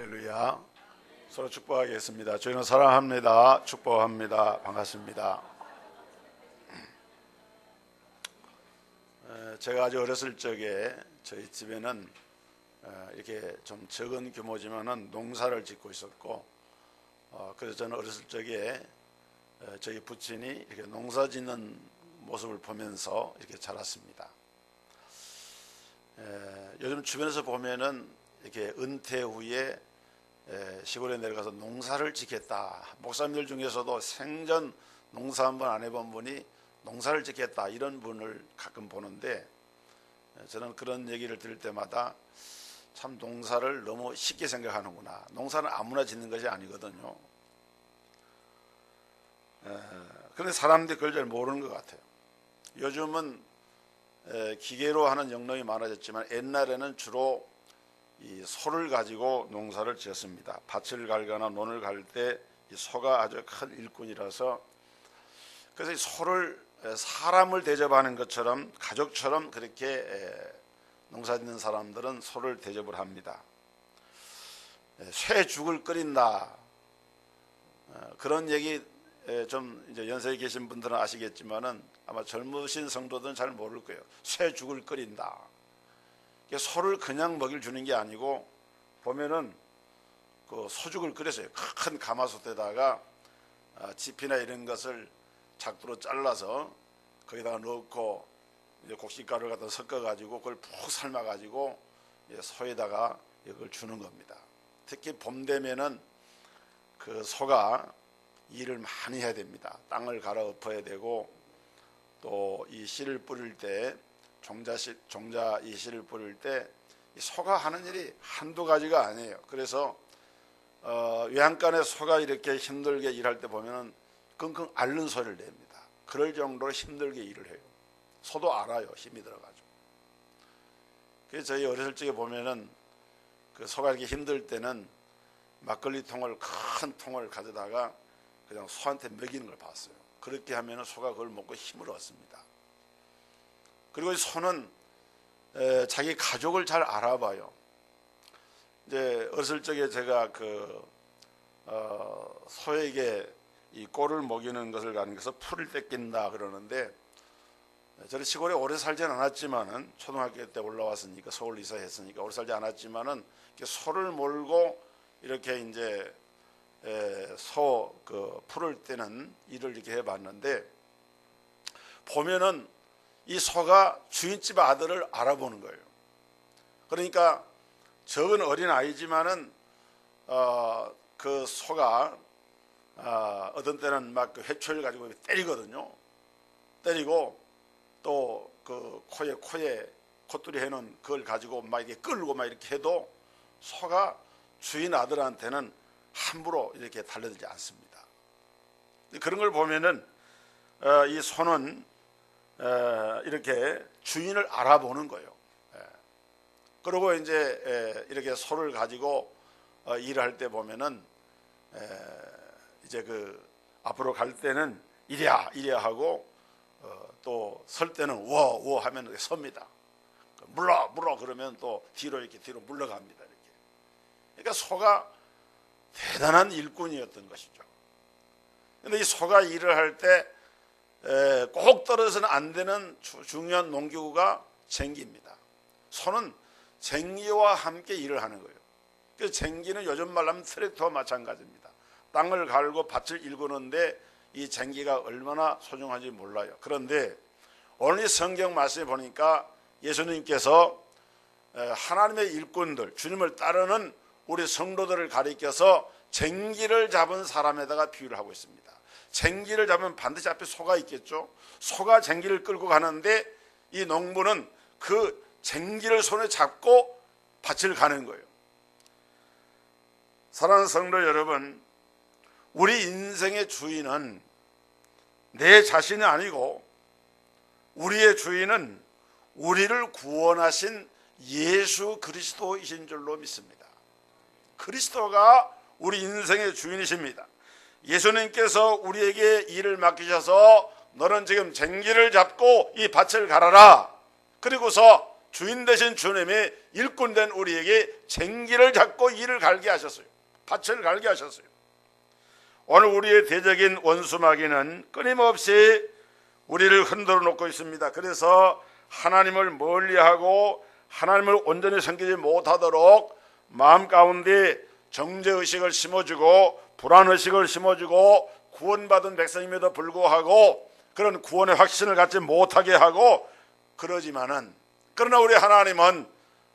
할렐루야. 서로 축복하겠습니다. 저희는 사랑합니다. 축복합니다. 반갑습니다. 제가 아주 어렸을 적에 저희 집에는 이렇게 좀 적은 규모지만은 농사를 짓고 있었고, 그래서 저는 어렸을 적에 저희 부친이 이렇게 농사 짓는 모습을 보면서 이렇게 자랐습니다. 요즘 주변에서 보면은 이렇게 은퇴 후에 시골에 내려가서 농사를 짓겠다, 목사님들 중에서도 생전 농사 한번 안 해본 분이 농사를 짓겠다 이런 분을 가끔 보는데, 저는 그런 얘기를 들을 때마다 참 농사를 너무 쉽게 생각하는구나. 농사는 아무나 짓는 것이 아니거든요. 그런데 사람들이 그걸 잘 모르는 것 같아요. 요즘은 기계로 하는 영농이 많아졌지만 옛날에는 주로 이 소를 가지고 농사를 지었습니다. 밭을 갈거나 논을 갈 때 이 소가 아주 큰 일꾼이라서, 그래서 이 소를 사람을 대접하는 것처럼 가족처럼 그렇게 농사 짓는 사람들은 소를 대접을 합니다. 쇠죽을 끓인다, 그런 얘기 좀 이제 연세에 계신 분들은 아시겠지만은 아마 젊으신 성도들은 잘 모를 거예요. 쇠죽을 끓인다. 소를 그냥 먹일 주는 게 아니고, 보면은 그 소죽을 끓여서요. 큰 가마솥에다가 짚이나 이런 것을 작두로 잘라서 거기다가 넣고 이제 곡식가루를 갖다 섞어가지고 그걸 푹 삶아가지고 소에다가 이걸 주는 겁니다. 특히 봄 되면은 그 소가 일을 많이 해야 됩니다. 땅을 갈아 엎어야 되고, 또 이 씨를 뿌릴 때 종자 이 씨를 뿌릴 때 이 소가 하는 일이 한두 가지가 아니에요. 그래서 외양간에 소가 이렇게 힘들게 일할 때 보면은 끙끙 앓는 소리를 냅니다. 그럴 정도로 힘들게 일을 해요. 소도 알아요, 힘이 들어가지고. 그래서 저희 어렸을 적에 보면은 그 소가 이렇게 힘들 때는 막걸리 통을, 큰 통을 가져다가 그냥 소한테 먹이는 걸 봤어요. 그렇게 하면은 소가 그걸 먹고 힘을 얻습니다. 그리고 이 소는 자기 가족을 잘 알아봐요. 이제 어렸을 적에 제가 그 소에게 이 꼴을 먹이는 것을 가는 것을 풀을 떼낀다 그러는데, 저는 시골에 오래 살지는 않았지만은 초등학교 때 올라왔으니까, 서울 이사했으니까 오래 살지 않았지만은 소를 몰고 이렇게 이제 소 그 풀을 떼는 일을 이렇게 해봤는데, 보면은 이 소가 주인집 아들을 알아보는 거예요. 그러니까 적은 어린 아이지만은 그 소가 어떤 때는 막 그 회초리를 가지고 때리거든요. 때리고 또 그 코에 콧뚜리 해놓은 그걸 가지고 막 이렇게 끌고 막 이렇게 해도 소가 주인 아들한테는 함부로 이렇게 달려들지 않습니다. 그런 걸 보면은 이 소는 이렇게 주인을 알아보는 거예요. 그리고 이제 이렇게 소를 가지고 일을 할 때 보면은 이제 그 앞으로 갈 때는 이리야 하고, 또 설 때는 워 하면 섭니다. 물러 그러면 또 뒤로 물러갑니다. 이렇게. 그러니까 소가 대단한 일꾼이었던 것이죠. 그런데 이 소가 일을 할 때 꼭 떨어져서는 안 되는 중요한 농기구가 쟁기입니다. 소는 쟁기와 함께 일을 하는 거예요. 그래서 쟁기는 요즘 말로 하면 트랙터와 마찬가지입니다. 땅을 갈고 밭을 일구는데 이 쟁기가 얼마나 소중한지 몰라요. 그런데 오늘 이 성경 말씀에 보니까 예수님께서 하나님의 일꾼들, 주님을 따르는 우리 성도들을 가리켜서 쟁기를 잡은 사람에다가 비유를 하고 있습니다. 쟁기를 잡으면 반드시 앞에 소가 있겠죠. 소가 쟁기를 끌고 가는데 이 농부는 그 쟁기를 손에 잡고 밭을 가는 거예요. 사랑하는 성도 여러분, 우리 인생의 주인은 내 자신이 아니고, 우리의 주인은 우리를 구원하신 예수 그리스도이신 줄로 믿습니다. 그리스도가 우리 인생의 주인이십니다. 예수님께서 우리에게 일을 맡기셔서 너는 지금 쟁기를 잡고 이 밭을 갈아라, 그리고서 주인 되신 주님이 일꾼 된 우리에게 쟁기를 잡고 이를 갈게 하셨어요. 밭을 갈게 하셨어요. 오늘 우리의 대적인 원수 마귀는 끊임없이 우리를 흔들어 놓고 있습니다. 그래서 하나님을 멀리하고 하나님을 온전히 섬기지 못하도록 마음 가운데 정죄의식을 심어주고 불안의식을 심어주고 구원받은 백성임에도 불구하고 그런 구원의 확신을 갖지 못하게 하고 그러지만은, 그러나 우리 하나님은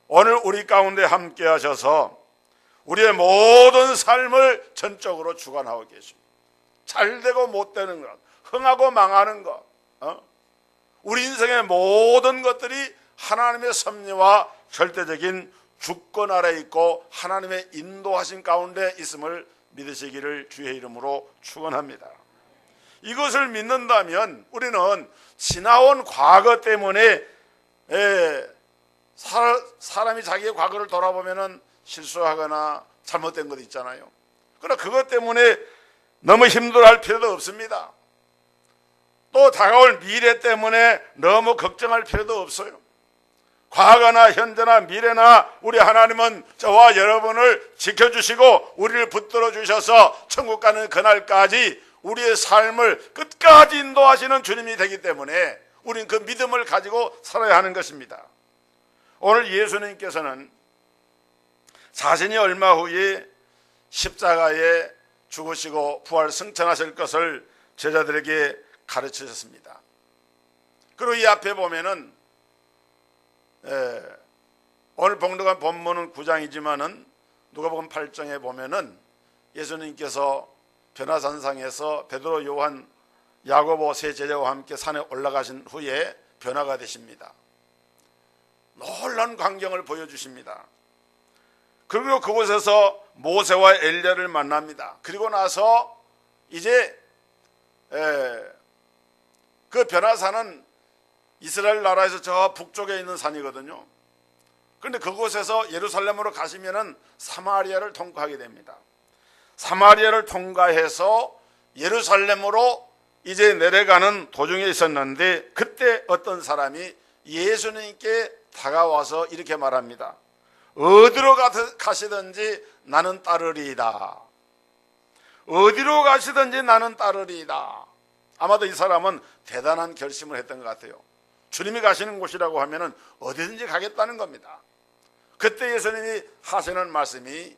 오늘 우리 가운데 함께 하셔서 우리의 모든 삶을 전적으로 주관하고 계십니다. 잘되고 못되는 것, 흥하고 망하는 것, 우리 인생의 모든 것들이 하나님의 섭리와 절대적인 주권 아래 있고 하나님의 인도하신 가운데 있음을 믿으시기를 주의 이름으로 축원합니다. 이것을 믿는다면 우리는 지나온 과거 때문에 사람이 자기의 과거를 돌아보면 실수하거나 잘못된 것 있잖아요. 그러나 그것 때문에 너무 힘들어할 필요도 없습니다. 또 다가올 미래 때문에 너무 걱정할 필요도 없어요. 과거나 현재나 미래나 우리 하나님은 저와 여러분을 지켜주시고 우리를 붙들어 주셔서 천국 가는 그날까지 우리의 삶을 끝까지 인도하시는 주님이 되기 때문에 우리는 그 믿음을 가지고 살아야 하는 것입니다. 오늘 예수님께서는 자신이 얼마 후에 십자가에 죽으시고 부활 승천하실 것을 제자들에게 가르치셨습니다. 그리고 이 앞에 보면은 오늘 봉독한 본문은 9장이지만은 누가복음 8장에 보면은 예수님께서 변화산상에서 베드로, 요한, 야고보 세 제자와 함께 산에 올라가신 후에 변화가 되십니다. 놀라운 광경을 보여주십니다. 그리고 그곳에서 모세와 엘리야를 만납니다. 그리고 나서 이제 그 변화산은 이스라엘 나라에서 저 북쪽에 있는 산이거든요. 그런데 그곳에서 예루살렘으로 가시면은 사마리아를 통과하게 됩니다. 사마리아를 통과해서 예루살렘으로 이제 내려가는 도중에 있었는데 그때 어떤 사람이 예수님께 다가와서 이렇게 말합니다. 어디로 가시든지 나는 따르리이다. 어디로 가시든지 나는 따르리이다. 아마도 이 사람은 대단한 결심을 했던 것 같아요. 주님이 가시는 곳이라고 하면은 어디든지 가겠다는 겁니다. 그때 예수님이 하시는 말씀이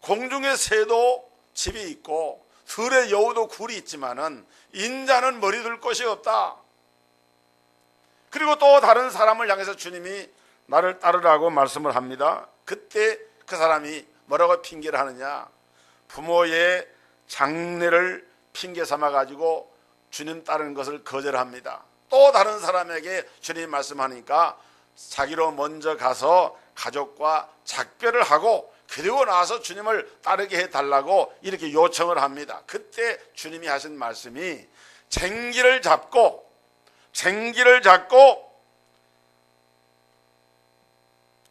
공중의 새도 집이 있고 들의 여우도 굴이 있지만은 인자는 머리 둘 곳이 없다. 그리고 또 다른 사람을 향해서 주님이 나를 따르라고 말씀을 합니다. 그때 그 사람이 뭐라고 핑계를 하느냐? 부모의 장례를 핑계 삼아 가지고 주님 따르는 것을 거절합니다. 또 다른 사람에게 주님이 말씀하니까 자기로 먼저 가서 가족과 작별을 하고 그리고 나서 주님을 따르게 해달라고 이렇게 요청을 합니다. 그때 주님이 하신 말씀이 쟁기를 잡고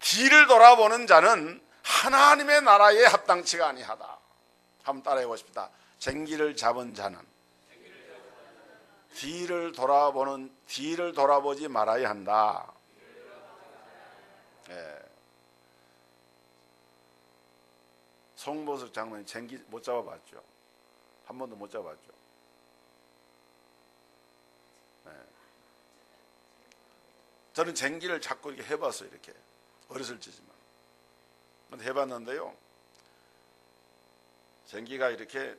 뒤를 돌아보는 자는 하나님의 나라에 합당치가 아니하다. 한번 따라해 보십시다. 쟁기를 잡은 자는 뒤를 돌아보지 말아야 한다. 송보석 장로님 쟁기 못 잡아봤죠? 한 번도 못 잡았죠? 저는 쟁기를 잡고 이렇게 해봤어요. 이렇게 어렸을 때지만 해봤는데요. 쟁기가 이렇게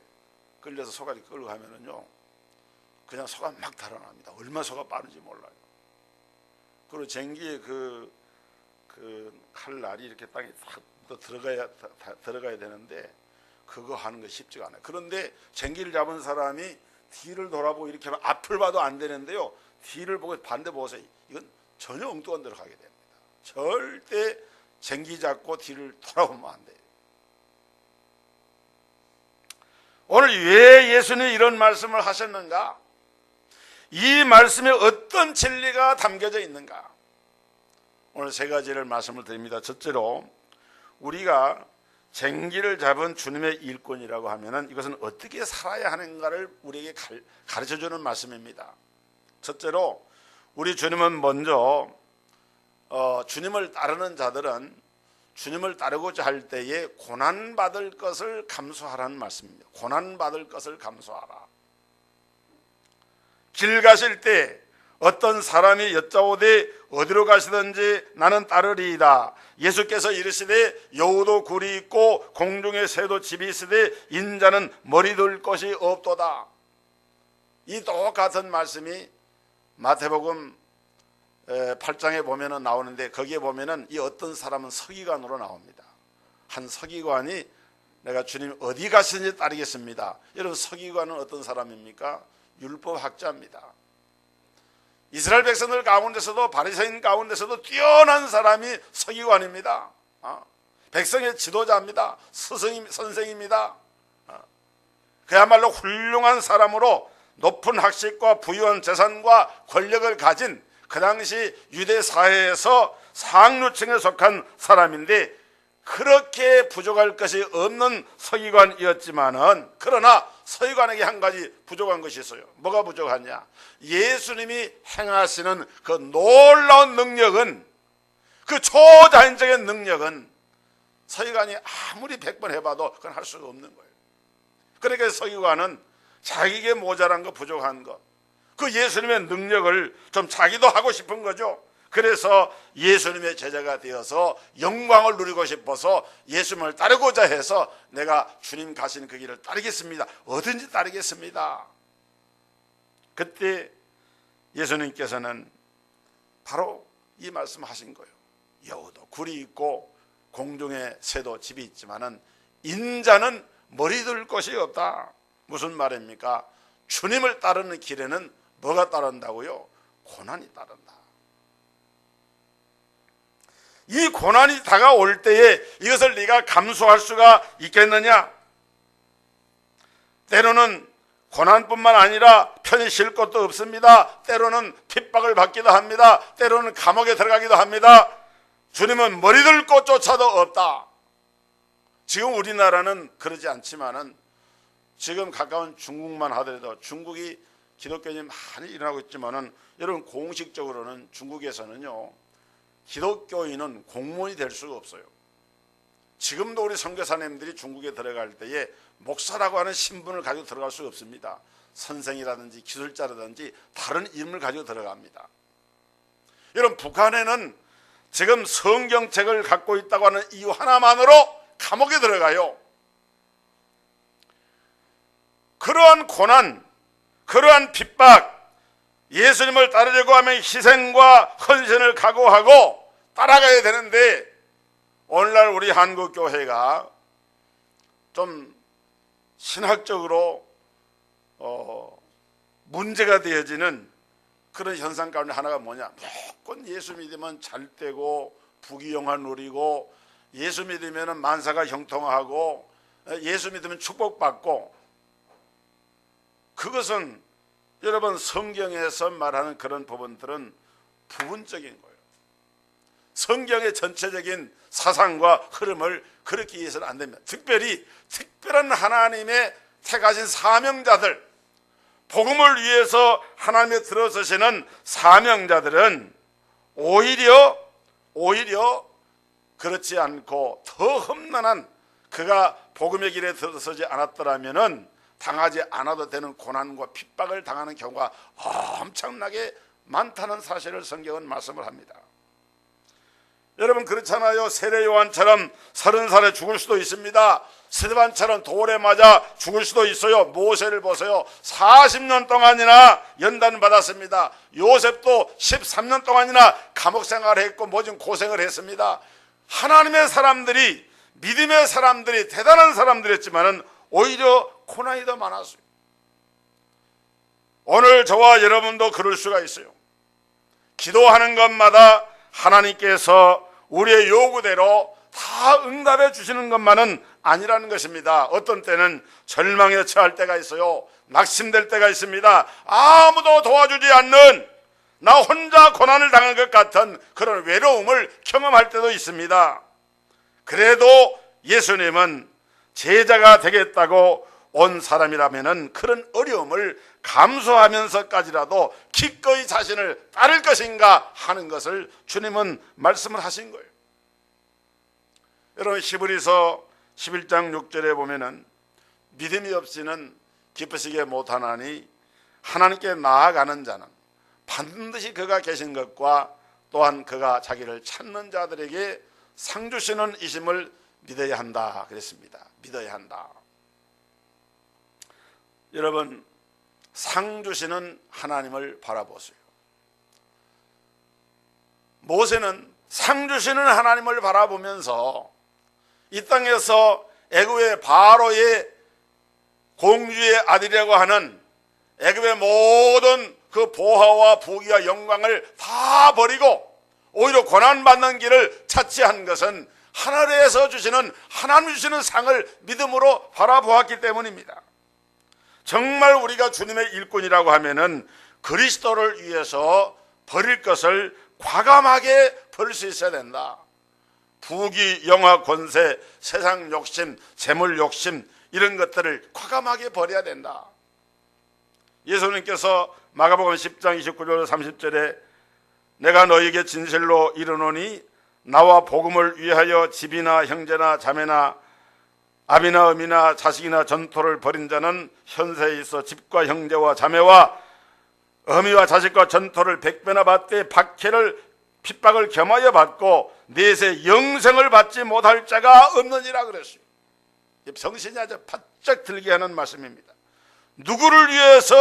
끌려서 소가 이렇게 끌고 가면은요, 그냥 소가 막 달아납니다. 얼마나 소가 빠른지 몰라요. 그리고 쟁기의 그 칼날이 이렇게 땅에 탁 들어가야 되는데 그거 하는 거 쉽지가 않아요. 그런데 쟁기를 잡은 사람이 뒤를 돌아보고 이렇게 하면 앞을 봐도 안 되는데요, 뒤를 보고 반대 보세요. 이건 전혀 엉뚱한 데로 가게 됩니다. 절대 쟁기 잡고 뒤를 돌아보면 안 돼요. 오늘 왜 예수님이 이런 말씀을 하셨는가? 이 말씀에 어떤 진리가 담겨져 있는가? 오늘 세 가지를 말씀을 드립니다. 첫째로 우리가 쟁기를 잡은 주님의 일꾼이라고 하면은 이것은 어떻게 살아야 하는가를 우리에게 가르쳐주는 말씀입니다. 첫째로 우리 주님은 먼저 주님을 따르는 자들은 주님을 따르고자 할 때에 고난받을 것을 감수하라는 말씀입니다. 고난받을 것을 감수하라. 길 가실 때 어떤 사람이 여짜오되 어디로 가시든지 나는 따르리이다. 예수께서 이르시되 여우도 굴이 있고 공중에 새도 집이 있으되 인자는 머리 둘 것이 없도다. 이 똑같은 말씀이 마태복음 8장에 보면은 나오는데, 거기에 보면은 이 어떤 사람은 서기관으로 나옵니다. 한 서기관이 내가 주님 어디 가시는지 따르겠습니다. 여러분, 서기관은 어떤 사람입니까? 율법학자입니다. 이스라엘 백성들 가운데서도 바리새인 가운데서도 뛰어난 사람이 서기관입니다. 백성의 지도자입니다. 선생입니다. 그야말로 훌륭한 사람으로 높은 학식과 부유한 재산과 권력을 가진 그 당시 유대 사회에서 상류층에 속한 사람인데, 그렇게 부족할 것이 없는 서기관이었지만은, 그러나 서기관에게 한 가지 부족한 것이 있어요. 뭐가 부족하냐? 예수님이 행하시는 그 놀라운 능력은, 그 초자연적인 능력은 서기관이 아무리 100번 해봐도 그건 할 수가 없는 거예요. 그러니까 서기관은 자기에게 모자란 거, 부족한 거, 그 예수님의 능력을 좀 자기도 하고 싶은 거죠. 그래서 예수님의 제자가 되어서 영광을 누리고 싶어서 예수님을 따르고자 해서 내가 주님 가시는 그 길을 따르겠습니다. 어딘지 따르겠습니다. 그때 예수님께서는 바로 이 말씀하신 거예요. 여우도 굴이 있고 공중에 새도 집이 있지만은 인자는 머리 둘 곳이 없다. 무슨 말입니까? 주님을 따르는 길에는 뭐가 따른다고요? 고난이 따른다. 이 고난이 다가올 때에 이것을 네가 감수할 수가 있겠느냐? 때로는 고난뿐만 아니라 편히 쉴 것도 없습니다. 때로는 핍박을 받기도 합니다. 때로는 감옥에 들어가기도 합니다. 주님은 머리 들 곳조차도 없다. 지금 우리나라는 그러지 않지만은, 지금 가까운 중국만 하더라도, 중국이 기독교인이 많이 일어나고 있지만은, 여러분, 공식적으로는 중국에서는요, 기독교인은 공무원이 될 수가 없어요. 지금도 우리 선교사님들이 중국에 들어갈 때에 목사라고 하는 신분을 가지고 들어갈 수가 없습니다. 선생이라든지 기술자라든지 다른 이름을 가지고 들어갑니다. 여러분, 북한에는 지금 성경책을 갖고 있다고 하는 이유 하나만으로 감옥에 들어가요. 그러한 고난, 그러한 핍박, 예수님을 따르려고 하면 희생과 헌신을 각오하고 따라가야 되는데, 오늘날 우리 한국교회가 좀 신학적으로 문제가 되어지는 그런 현상 가운데 하나가 뭐냐? 무조건 예수 믿으면 잘 되고 부귀영화 누리고, 예수 믿으면 만사가 형통하고, 예수 믿으면 축복받고, 그것은 여러분, 성경에서 말하는 그런 부분들은 부분적인 거예요. 성경의 전체적인 사상과 흐름을 그렇게 이해해서는 안 됩니다. 특별한 하나님의 택하신 사명자들, 복음을 위해서 하나님의 들어서시는 사명자들은 오히려 그렇지 않고 더 험난한, 그가 복음의 길에 들어서지 않았더라면은 당하지 않아도 되는 고난과 핍박을 당하는 경우가 엄청나게 많다는 사실을 성경은 말씀을 합니다. 여러분, 그렇잖아요. 세례 요한처럼 30살에 죽을 수도 있습니다. 스데반처럼 돌에 맞아 죽을 수도 있어요. 모세를 보세요. 40년 동안이나 연단 받았습니다. 요셉도 13년 동안이나 감옥 생활을 했고 모진 고생을 했습니다. 하나님의 사람들이, 믿음의 사람들이, 대단한 사람들이었지만은 오히려 고난이 더 많았어요. 오늘 저와 여러분도 그럴 수가 있어요. 기도하는 것마다 하나님께서 우리의 요구대로 다 응답해 주시는 것만은 아니라는 것입니다. 어떤 때는 절망에 처할 때가 있어요. 낙심될 때가 있습니다. 아무도 도와주지 않는, 나 혼자 고난을 당한 것 같은 그런 외로움을 경험할 때도 있습니다. 그래도 예수님은 제자가 되겠다고 온 사람이라면은 그런 어려움을 감수하면서까지라도 기꺼이 자신을 따를 것인가 하는 것을 주님은 말씀을 하신 거예요. 여러분, 히브리서 11장 6절에 보면은 믿음이 없이는 기쁘시게 못하나니 하나님께 나아가는 자는 반드시 그가 계신 것과 또한 그가 자기를 찾는 자들에게 상 주시는 이심을 믿어야 한다 그랬습니다. 믿어야 한다. 여러분, 상 주시는 하나님을 바라보세요. 모세는 상 주시는 하나님을 바라보면서 이 땅에서 애굽의 바로의 공주의 아들이라고 하는 애굽의 모든 그 보화와 부귀와 영광을 다 버리고 오히려 고난받는 길을 자취한 것은 하늘에서 주시는, 하나님 주시는 상을 믿음으로 바라보았기 때문입니다. 정말 우리가 주님의 일꾼이라고 하면은 그리스도를 위해서 버릴 것을 과감하게 버릴 수 있어야 된다. 부귀, 영화, 권세, 세상 욕심, 재물 욕심, 이런 것들을 과감하게 버려야 된다. 예수님께서 마가복음 10장 29절 30절에 내가 너희에게 진실로 이르노니 나와 복음을 위하여 집이나 형제나 자매나 아비나 어미나 자식이나 전토를 벌인 자는 현세에 있어 집과 형제와 자매와 어미와 자식과 전토를 100배나 받되 박해를 핍박을 겸하여 받고 내세 영생을 받지 못할 자가 없느니라 그랬어요. 정신이 아주 바짝 들게 하는 말씀입니다. 누구를 위해서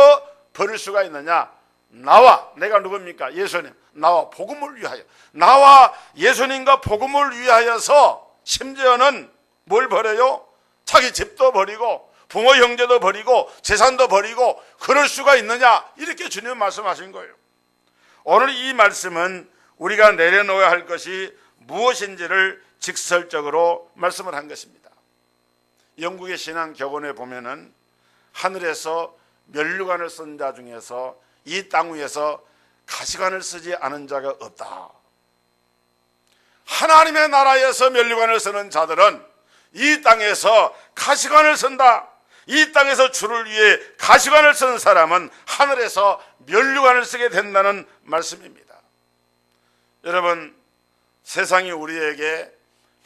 버릴 수가 있느냐? 나와, 내가 누굽니까? 예수님. 나와 복음을 위하여, 나와 예수님과 복음을 위하여서 심지어는 뭘 버려요? 자기 집도 버리고 부모 형제도 버리고 재산도 버리고 그럴 수가 있느냐? 이렇게 주님 말씀하신 거예요. 오늘 이 말씀은 우리가 내려놓아야 할 것이 무엇인지를 직설적으로 말씀을 한 것입니다. 영국의 신앙격언에 보면은 하늘에서 면류관을 쓴 자 중에서 이 땅 위에서 가시관을 쓰지 않은 자가 없다. 하나님의 나라에서 면류관을 쓰는 자들은 이 땅에서 가시관을 쓴다. 이 땅에서 주를 위해 가시관을 쓰는 사람은 하늘에서 면류관을 쓰게 된다는 말씀입니다. 여러분, 세상이 우리에게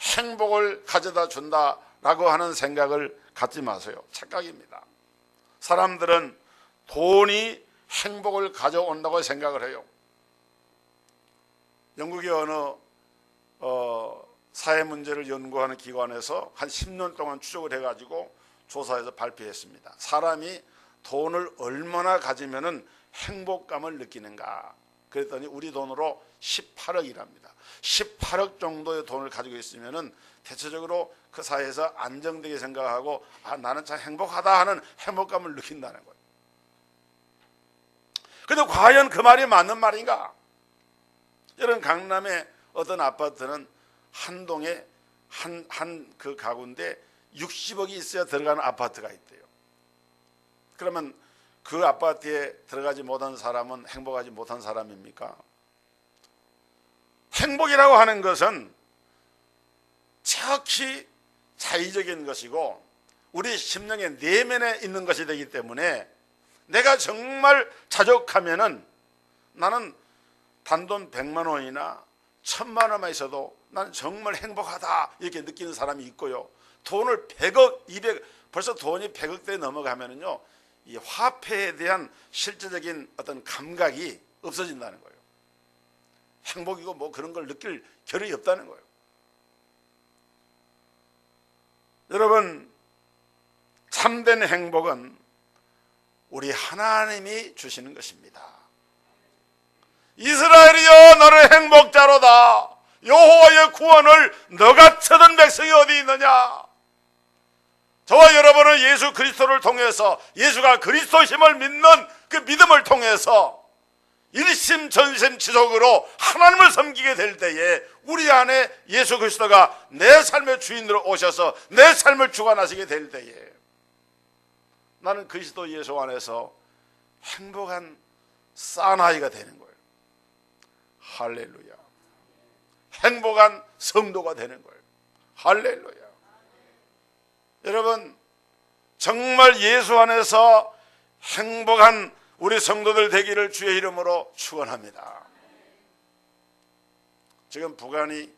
행복을 가져다 준다라고 하는 생각을 갖지 마세요. 착각입니다. 사람들은 돈이 행복을 가져온다고 생각을 해요. 영국의 어느 사회 문제를 연구하는 기관에서 한 10년 동안 추적을 해가지고 조사해서 발표했습니다. 사람이 돈을 얼마나 가지면은 행복감을 느끼는가. 그랬더니 우리 돈으로 18억이랍니다. 18억 정도의 돈을 가지고 있으면은 대체적으로 그 사회에서 안정되게 생각하고 나는 참 행복하다 하는 행복감을 느낀다는 거예요. 근데 과연 그 말이 맞는 말인가? 여러분, 강남의 어떤 아파트는 한 동에 한 그 가구인데 60억이 있어야 들어가는 아파트가 있대요. 그러면 그 아파트에 들어가지 못한 사람은 행복하지 못한 사람입니까? 행복이라고 하는 것은 지극히 자의적인 것이고 우리 심령의 내면에 있는 것이 되기 때문에 내가 정말 자족하면은 나는 단돈 100만 원이나 1000만 원만 있어도 나는 정말 행복하다 이렇게 느끼는 사람이 있고요. 돈을 100억, 200, 벌써 돈이 100억대 넘어가면은요, 이 화폐에 대한 실제적인 어떤 감각이 없어진다는 거예요. 행복이고 뭐 그런 걸 느낄 겨를이 없다는 거예요. 여러분, 참된 행복은 우리 하나님이 주시는 것입니다. 이스라엘이여 너를 행복자로다. 여호와의 구원을 너가 찾은 백성이 어디 있느냐. 저와 여러분은 예수 그리스도를 통해서 예수가 그리스도심을 믿는 그 믿음을 통해서 일심전심지속으로 하나님을 섬기게 될 때에 우리 안에 예수 그리스도가 내 삶의 주인으로 오셔서 내 삶을 주관하시게 될 때에 나는 그리스도 예수 안에서 행복한 사나이가 되는 거예요. 할렐루야. 행복한 성도가 되는 거예요. 할렐루야. 여러분, 정말 예수 안에서 행복한 우리 성도들 되기를 주의 이름으로 축원합니다. 지금 북한이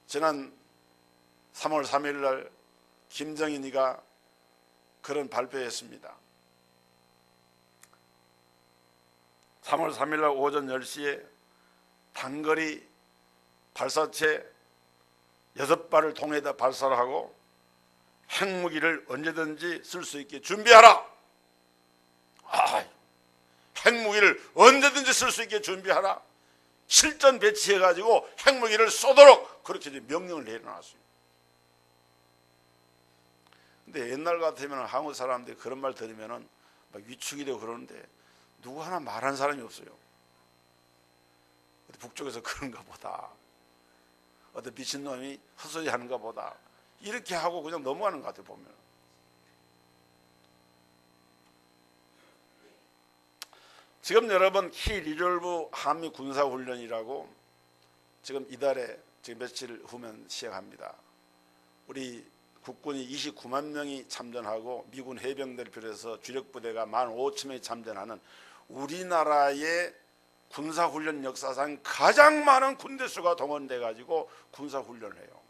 지난 3월 3일 날 김정인이가 그런 발표했습니다. 3월 3일 날 오전 10시에 단거리 발사체 6발을 통해다 발사를 하고 핵무기를 언제든지 쓸 수 있게 준비하라. 핵무기를 언제든지 쓸 수 있게 준비하라. 실전 배치해가지고 핵무기를 쏘도록 그렇게 명령을 내려놨어요. 근데 옛날 같으면 한국 사람들이 그런 말 들으면 막 위축이 되고 그러는데 누구 하나 말하는 사람이 없어요. 북쪽에서 그런가 보다, 어떤 미친놈이 헛소리 하는가 보다, 이렇게 하고 그냥 넘어가는 것 같아요. 보면 지금 여러분 키 리졸브 한미 군사훈련이라고 지금 이달에 지금 며칠 후면 시작합니다. 우리 국군이 29만 명이 참전하고 미군 해병대를 비롯해서 주력부대가 15,000명이 참전하는 우리나라의 군사훈련 역사상 가장 많은 군대 수가 동원돼 가지고 군사훈련을 해요.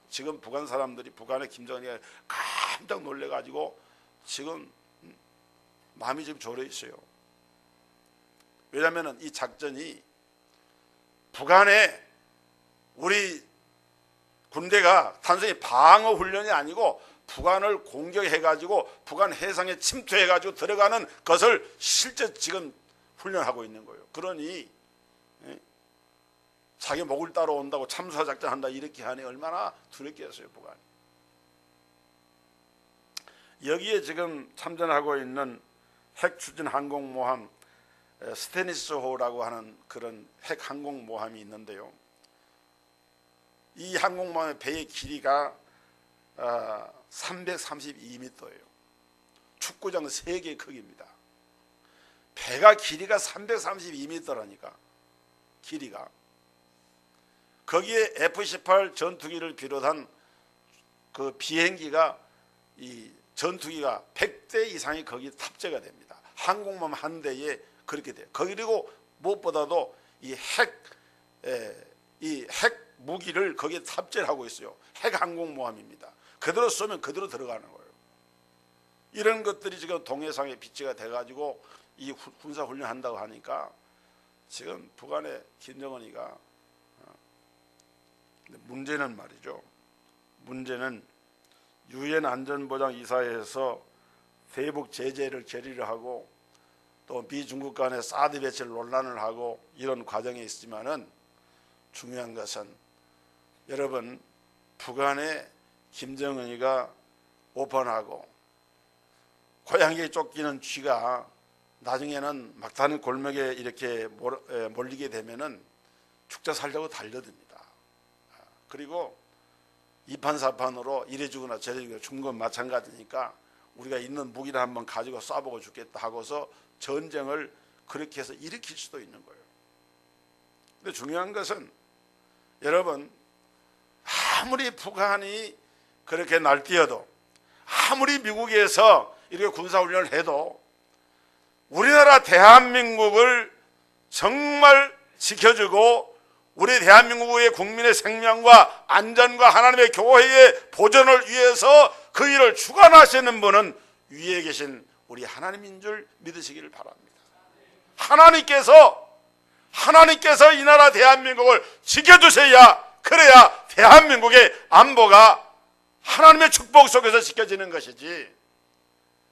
지금 북한 사람들이 북한의 김정은이가 깜짝 놀래 가지고 지금 마음이 좀 졸여 있어요. 왜냐하면 이 작전이 북한의 우리 군대가 단순히 방어 훈련이 아니고 북한을 공격해 가지고 북한 해상에 침투해 가지고 들어가는 것을 실제 지금 훈련하고 있는 거예요. 그러니 자기 목을 따러 온다고 참수화 작전한다 이렇게 하니 얼마나 두렵겠어요, 북한이. 여기에 지금 참전하고 있는 핵 추진 항공모함 스테니스호라고 하는 그런 핵 항공모함이 있는데요. 이 항공모함의 배의 길이가 332m예요. 축구장 3개 크기입니다. 배가 길이가 332m라니까. 길이가. 거기에 F-18 전투기를 비롯한 그 비행기가, 이 전투기가 100대 이상이 거기 탑재가 됩니다. 항공모함 한 대에 그렇게 돼요. 그리고 무엇보다도 이 핵 무기를 거기에 탑재를 하고 있어요. 핵 항공모함입니다. 그대로 쏘면 그대로 들어가는 거예요. 이런 것들이 지금 동해상에 비치가 돼가지고 이 군사훈련 한다고 하니까 지금 북한의 김정은이가 문제는 말이죠. 문제는 유엔 안전보장이사회에서 대북 제재를 결의를 하고 또 미중국 간의 사드 배치 논란을 하고 이런 과정에 있지만은 중요한 것은 여러분 북한의 김정은이가 오판하고 고양이에 쫓기는 쥐가 나중에는 막다른 골목에 이렇게 몰리게 되면은 죽자 살자고 달려듭니다. 그리고 이판사판으로 이래 주거나 저래 주거나 죽는 건 마찬가지니까 우리가 있는 무기를 한번 가지고 쏴보고 죽겠다 하고서 전쟁을 그렇게 해서 일으킬 수도 있는 거예요. 근데 중요한 것은 여러분 아무리 북한이 그렇게 날뛰어도 아무리 미국에서 이렇게 군사훈련을 해도 우리나라 대한민국을 정말 지켜주고 우리 대한민국의 국민의 생명과 안전과 하나님의 교회의 보존을 위해서 그 일을 주관하시는 분은 위에 계신 우리 하나님인 줄 믿으시기를 바랍니다. 하나님께서 이 나라 대한민국을 지켜주셔야, 그래야 대한민국의 안보가 하나님의 축복 속에서 지켜지는 것이지,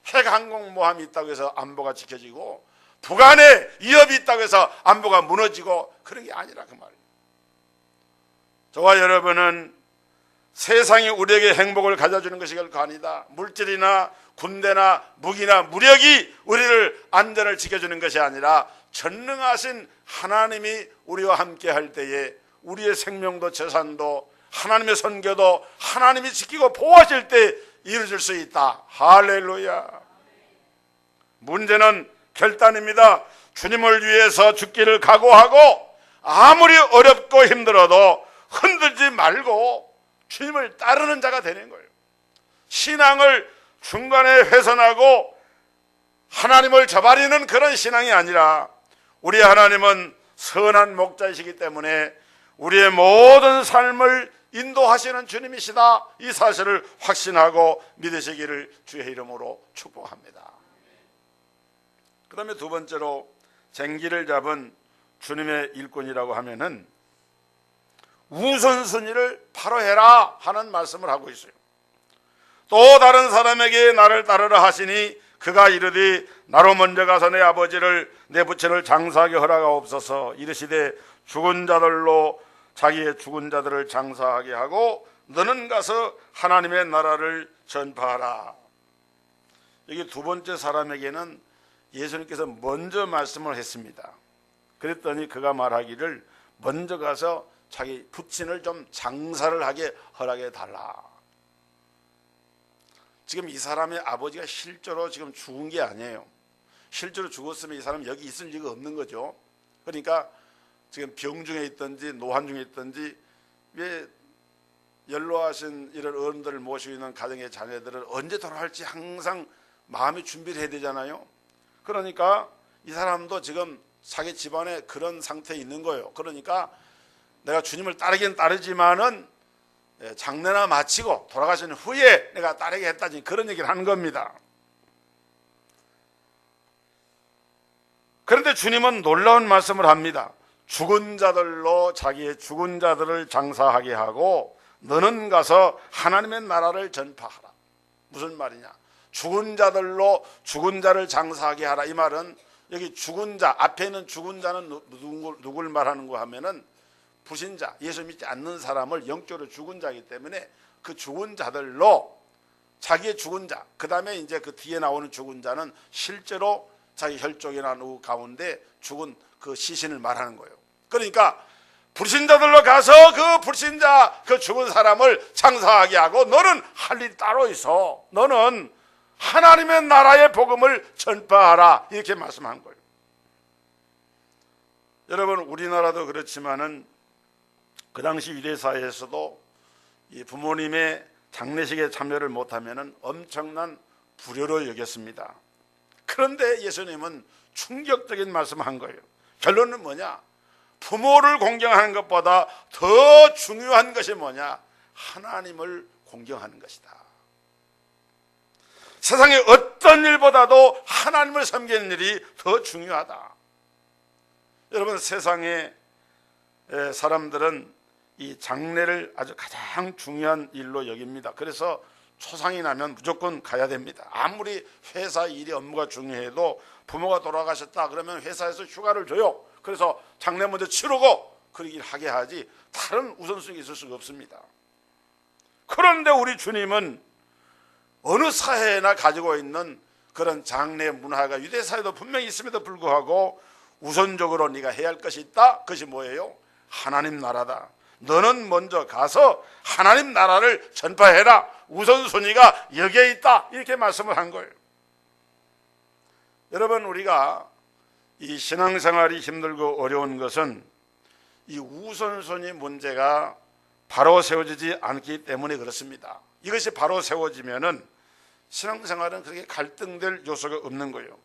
핵항공모함이 있다고 해서 안보가 지켜지고 북한에 위협이 있다고 해서 안보가 무너지고 그런 게 아니라 그 말이에요. 저와 여러분은 세상이 우리에게 행복을 가져주는 것이 결코 아니다. 물질이나 군대나 무기나 무력이 우리를 안전을 지켜주는 것이 아니라 전능하신 하나님이 우리와 함께 할 때에 우리의 생명도 재산도 하나님의 선교도 하나님이 지키고 보호하실 때 이루어질 수 있다. 할렐루야. 문제는 결단입니다. 주님을 위해서 죽기를 각오하고 아무리 어렵고 힘들어도 흔들지 말고 주님을 따르는 자가 되는 거예요. 신앙을 중간에 훼손하고 하나님을 저버리는 그런 신앙이 아니라, 우리 하나님은 선한 목자이시기 때문에 우리의 모든 삶을 인도하시는 주님이시다, 이 사실을 확신하고 믿으시기를 주의 이름으로 축복합니다. 그 다음에 두 번째로 쟁기를 잡은 주님의 일꾼이라고 하면은 우선순위를 바로 해라 하는 말씀을 하고 있어요. 또 다른 사람에게 나를 따르라 하시니 그가 이르되 나로 먼저 가서 내 아버지를 내 부친을 장사하게 허락하옵소서. 이르시되 죽은 자들로 자기의 죽은 자들을 장사하게 하고 너는 가서 하나님의 나라를 전파하라. 여기 두 번째 사람에게는 예수님께서 먼저 말씀을 했습니다. 그랬더니 그가 말하기를 먼저 가서 자기 부친을 좀 장사를 하게 허락해 달라. 지금 이 사람의 아버지가 실제로 지금 죽은 게 아니에요. 실제로 죽었으면 이 사람이 여기 있을 리가 없는 거죠. 그러니까 지금 병 중에 있든지 노환 중에 있든지, 왜 연로하신 이런 어른들을 모시고 있는 가정의 자녀들은 언제 돌아갈지 항상 마음의 준비를 해야 되잖아요. 그러니까 이 사람도 지금 자기 집안에 그런 상태에 있는 거예요. 그러니까 내가 주님을 따르긴 따르지만은 장례나 마치고 돌아가신 후에 내가 따르게 했다니, 그런 얘기를 하는 겁니다. 그런데 주님은 놀라운 말씀을 합니다. 죽은 자들로 자기의 죽은 자들을 장사하게 하고 너는 가서 하나님의 나라를 전파하라. 무슨 말이냐? 죽은 자들로 죽은 자를 장사하게 하라. 이 말은 여기 죽은 자, 앞에 있는 죽은 자는 누굴 말하는 거 하면은 불신자, 예수 믿지 않는 사람을 영적으로 죽은 자이기 때문에 그 죽은 자들로, 자기의 죽은 자, 그 다음에 이제 그 뒤에 나오는 죽은 자는 실제로 자기 혈족이나 누구 가운데 죽은 그 시신을 말하는 거예요. 그러니까 불신자들로 가서 그 불신자, 그 죽은 사람을 장사하게 하고 너는 할 일이 따로 있어. 너는 하나님의 나라의 복음을 전파하라, 이렇게 말씀한 거예요. 여러분, 우리나라도 그렇지만은 그 당시 유대사회에서도 이 부모님의 장례식에 참여를 못하면은 엄청난 불효로 여겼습니다. 그런데 예수님은 충격적인 말씀을 한 거예요. 결론은 뭐냐? 부모를 공경하는 것보다 더 중요한 것이 뭐냐? 하나님을 공경하는 것이다. 세상의 어떤 일보다도 하나님을 섬기는 일이 더 중요하다. 여러분, 세상의 사람들은 이 장례를 아주 가장 중요한 일로 여깁니다. 그래서 초상이 나면 무조건 가야 됩니다. 아무리 회사 일이 업무가 중요해도 부모가 돌아가셨다 그러면 회사에서 휴가를 줘요. 그래서 장례 먼저 치르고 그러길 하게 하지, 다른 우선순위가 있을 수가 없습니다. 그런데 우리 주님은 어느 사회나 가지고 있는 그런 장례 문화가 유대사회도 분명히 있음에도 불구하고 우선적으로 네가 해야 할 것이 있다. 그것이 뭐예요? 하나님 나라다. 너는 먼저 가서 하나님 나라를 전파해라. 우선순위가 여기에 있다. 이렇게 말씀을 한 거예요. 여러분, 우리가 이 신앙생활이 힘들고 어려운 것은 이 우선순위 문제가 바로 세워지지 않기 때문에 그렇습니다. 이것이 바로 세워지면은 신앙생활은 그렇게 갈등될 요소가 없는 거예요.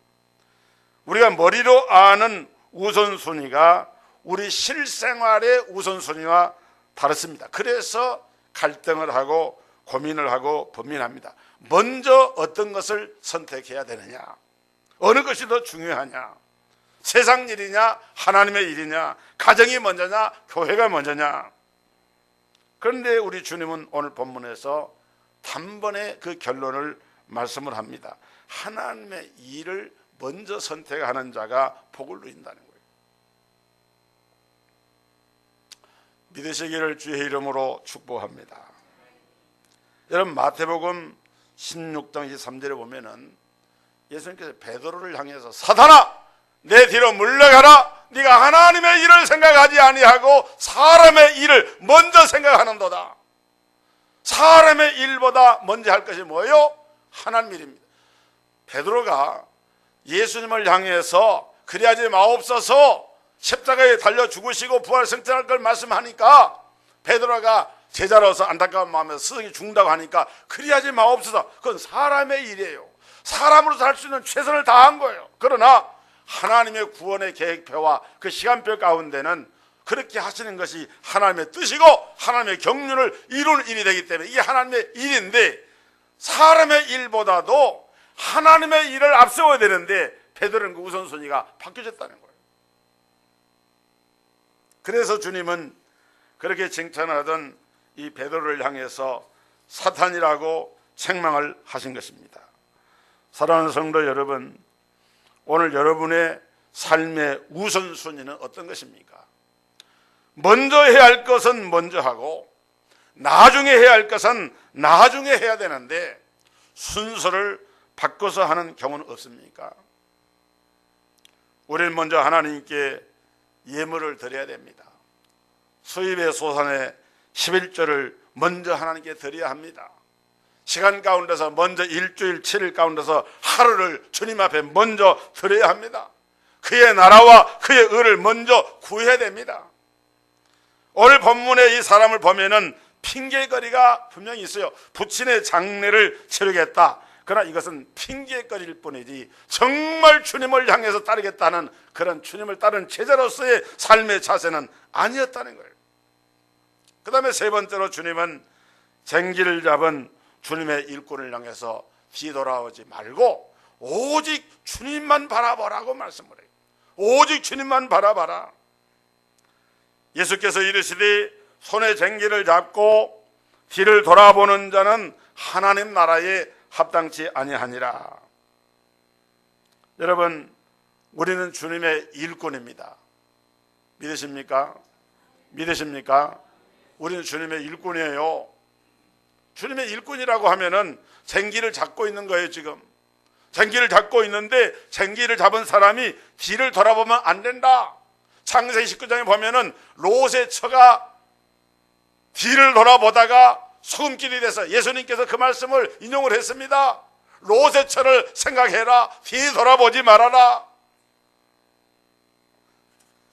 우리가 머리로 아는 우선순위가 우리 실생활의 우선순위와 다릅니다. 그래서 갈등을 하고 고민을 하고 번민합니다. 먼저 어떤 것을 선택해야 되느냐? 어느 것이 더 중요하냐? 세상 일이냐? 하나님의 일이냐? 가정이 먼저냐? 교회가 먼저냐? 그런데 우리 주님은 오늘 본문에서 단번에 그 결론을 말씀을 합니다. 하나님의 일을 먼저 선택하는 자가 복을 누린다는 거예요. 믿으시기를 주의 이름으로 축복합니다. 여러분, 마태복음 16장 23절에 보면은 예수님께서 베드로를 향해서 사탄아, 내 뒤로 물러가라. 네가 하나님의 일을 생각하지 아니하고 사람의 일을 먼저 생각하는도다. 사람의 일보다 먼저 할 것이 뭐예요? 하나님 일입니다. 베드로가 예수님을 향해서 그리하지 마옵소서, 십자가에 달려 죽으시고 부활 승천할 걸 말씀하니까 베드로가 제자로서 안타까운 마음에서 스승이 죽는다고 하니까 그리하지 마옵소서. 그건 사람의 일이에요. 사람으로서 할 수 있는 최선을 다한 거예요. 그러나 하나님의 구원의 계획표와 그 시간표 가운데는 그렇게 하시는 것이 하나님의 뜻이고 하나님의 경륜을 이루는 일이 되기 때문에 이게 하나님의 일인데, 사람의 일보다도 하나님의 일을 앞세워야 되는데 베드로는 그 우선순위가 바뀌어졌다는 거예요. 그래서 주님은 그렇게 칭찬하던 이 베드로를 향해서 사탄이라고 책망을 하신 것입니다. 사랑하는 성도 여러분, 오늘 여러분의 삶의 우선순위는 어떤 것입니까? 먼저 해야 할 것은 먼저 하고 나중에 해야 할 것은 나중에 해야 되는데 순서를 바꿔서 하는 경우는 없습니까? 우리는 먼저 하나님께 예물을 드려야 됩니다. 수입의 소산의 11조를 먼저 하나님께 드려야 합니다. 시간 가운데서 먼저 일주일 7일 가운데서 하루를 주님 앞에 먼저 드려야 합니다. 그의 나라와 그의 의를 먼저 구해야 됩니다. 오늘 본문의 이 사람을 보면은 핑계거리가 분명히 있어요. 부친의 장례를 치르겠다. 그러나 이것은 핑계거리일 뿐이지 정말 주님을 향해서 따르겠다는 그런 주님을 따르는 제자로서의 삶의 자세는 아니었다는 거예요. 그 다음에 세 번째로 주님은 쟁기를 잡은 주님의 일꾼을 향해서 뒤돌아오지 말고 오직 주님만 바라보라고 말씀을 해요. 오직 주님만 바라봐라. 예수께서 이르시되 손에 쟁기를 잡고 뒤를 돌아보는 자는 하나님 나라에 합당치 아니하니라. 여러분, 우리는 주님의 일꾼입니다. 믿으십니까? 믿으십니까? 우리는 주님의 일꾼이에요. 주님의 일꾼이라고 하면은 쟁기를 잡고 있는 거예요. 지금 쟁기를 잡고 있는데 쟁기를 잡은 사람이 뒤를 돌아보면 안 된다. 창세기 19장에 보면은 롯의 처가 뒤를 돌아보다가 소금길이 돼서 예수님께서 그 말씀을 인용을 했습니다. 롯의 처를 생각해라. 뒤 돌아보지 말아라.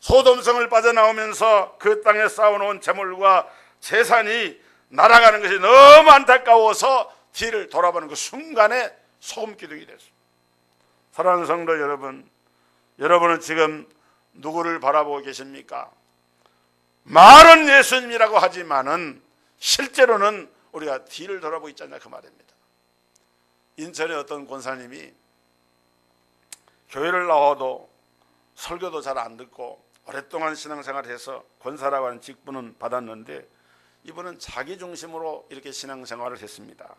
소돔성을 빠져나오면서 그 땅에 쌓아놓은 재물과 재산이 날아가는 것이 너무 안타까워서 뒤를 돌아보는 그 순간에 소금기둥이 됐습니다. 사랑하는 성도 여러분, 여러분은 지금 누구를 바라보고 계십니까? 말은 예수님이라고 하지만은 실제로는 우리가 뒤를 돌아보고 있지 않냐 그 말입니다. 인천의 어떤 권사님이 교회를 나와도 설교도 잘 안 듣고 오랫동안 신앙생활을 해서 권사라고 하는 직분은 받았는데 이분은 자기 중심으로 이렇게 신앙생활을 했습니다.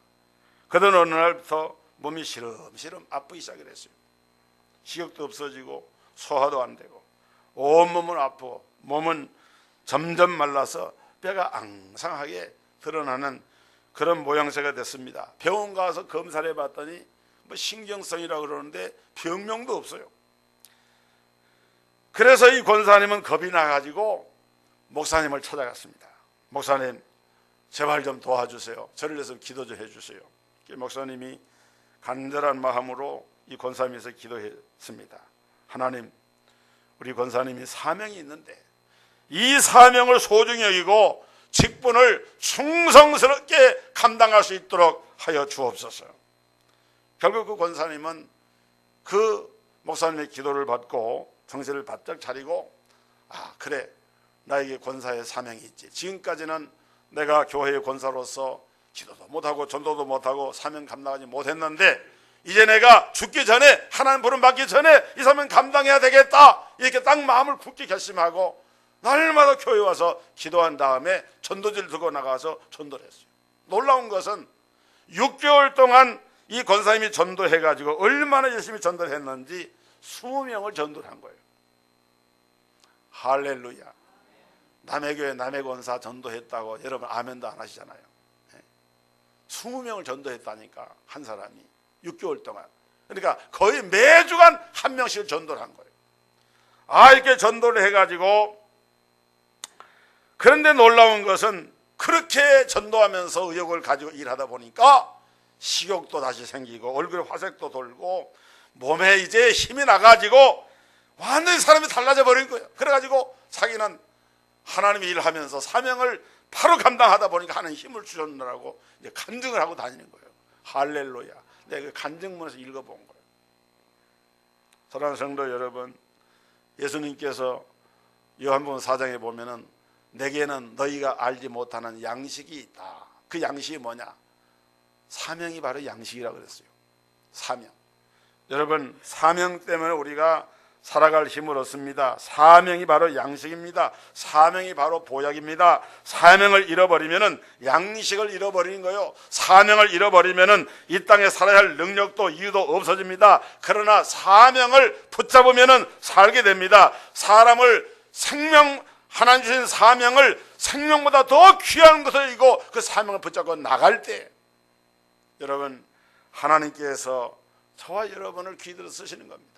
그러던 어느 날부터 몸이 시름시름 아프기 시작했어요. 식욕도 없어지고 소화도 안 되고 온몸은 아프고 몸은 점점 말라서 뼈가 앙상하게 드러나는 그런 모양새가 됐습니다. 병원 가서 검사를 해봤더니 뭐 신경성이라고 그러는데 병명도 없어요. 그래서 이 권사님은 겁이 나가지고 목사님을 찾아갔습니다. 목사님, 제발 좀 도와주세요. 저를 위해서 기도 좀 해주세요. 목사님이 간절한 마음으로 이 권사님에서 기도했습니다. 하나님, 우리 권사님이 사명이 있는데 이 사명을 소중히 여기고 직분을 충성스럽게 감당할 수 있도록 하여 주옵소서. 결국 그 권사님은 그 목사님의 기도를 받고 정신을 바짝 차리고, 아 그래, 나에게 권사의 사명이 있지. 지금까지는 내가 교회의 권사로서 기도도 못하고 전도도 못하고 사명 감당하지 못했는데 이제 내가 죽기 전에, 하나님 부름 받기 전에 이 사명 감당해야 되겠다, 이렇게 딱 마음을 굳게 결심하고 날마다 교회에 와서 기도한 다음에 전도지를 들고 나가서 전도를 했어요. 놀라운 것은 6개월 동안 이 권사님이 전도해가지고 얼마나 열심히 전도를 했는지 20명을 전도를 한 거예요. 할렐루야. 남의 교회 남의 권사 전도했다고 여러분 아멘도 안 하시잖아요. 20명을 전도했다니까, 한 사람이 6개월 동안. 그러니까 거의 매주간 한 명씩을 전도를 한 거예요. 아, 이렇게 전도를 해가지고, 그런데 놀라운 것은 그렇게 전도하면서 의욕을 가지고 일하다 보니까 식욕도 다시 생기고 얼굴에 화색도 돌고 몸에 이제 힘이 나가지고 완전히 사람이 달라져 버린 거예요. 그래가지고 자기는 하나님의 일을 하면서 사명을 바로 감당하다 보니까 하나님 힘을 주셨느라고 이제 간증을 하고 다니는 거예요. 할렐루야. 내가 그 간증문에서 읽어본 거예요. 사랑하는 성도 여러분, 예수님께서 요한복음 4장에 보면은 내게는 너희가 알지 못하는 양식이 있다. 그 양식이 뭐냐? 사명이 바로 양식이라고 그랬어요. 사명. 여러분, 사명 때문에 우리가 살아갈 힘을 얻습니다. 사명이 바로 양식입니다. 사명이 바로 보약입니다. 사명을 잃어버리면은 양식을 잃어버리는 거예요. 사명을 잃어버리면은 이 땅에 살아야 할 능력도 이유도 없어집니다. 그러나 사명을 붙잡으면은 살게 됩니다. 사람을 하나님 주신 사명을 생명보다 더 귀한 것을 이고 그 사명을 붙잡고 나갈 때 여러분, 하나님께서 저와 여러분을 귀들어 쓰시는 겁니다.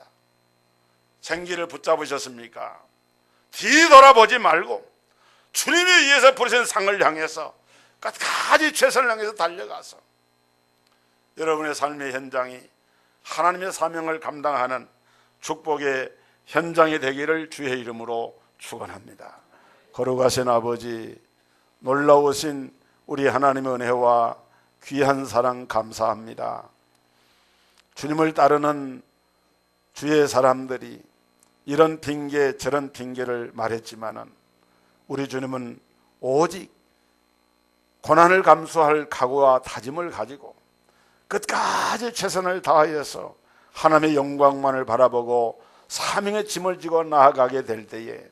생기를 붙잡으셨습니까? 뒤돌아보지 말고 주님이 위해서 부르신 상을 향해서 끝까지 최선을 향해서 달려가서 여러분의 삶의 현장이 하나님의 사명을 감당하는 축복의 현장이 되기를 주의 이름으로 축원합니다. 거룩하신 아버지, 놀라우신 우리 하나님의 은혜와 귀한 사랑 감사합니다. 주님을 따르는 주의 사람들이 이런 핑계 저런 핑계를 말했지만은 우리 주님은 오직 고난을 감수할 각오와 다짐을 가지고 끝까지 최선을 다하여서 하나님의 영광만을 바라보고 사명의 짐을 지고 나아가게 될 때에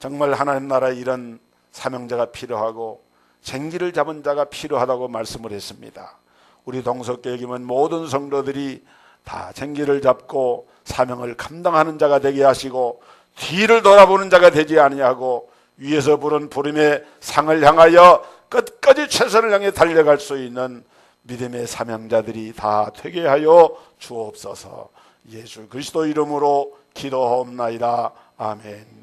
정말 하나님 나라에 이런 사명자가 필요하고 생기를 잡은 자가 필요하다고 말씀을 했습니다. 우리 동석교회기면 모든 성도들이 다 생기를 잡고 사명을 감당하는 자가 되게 하시고 뒤를 돌아보는 자가 되지 아니하고 위에서 부른 부름의 상을 향하여 끝까지 최선을 향해 달려갈 수 있는 믿음의 사명자들이 다 되게 하여 주옵소서. 예수 그리스도 이름으로 기도하옵나이다. 아멘.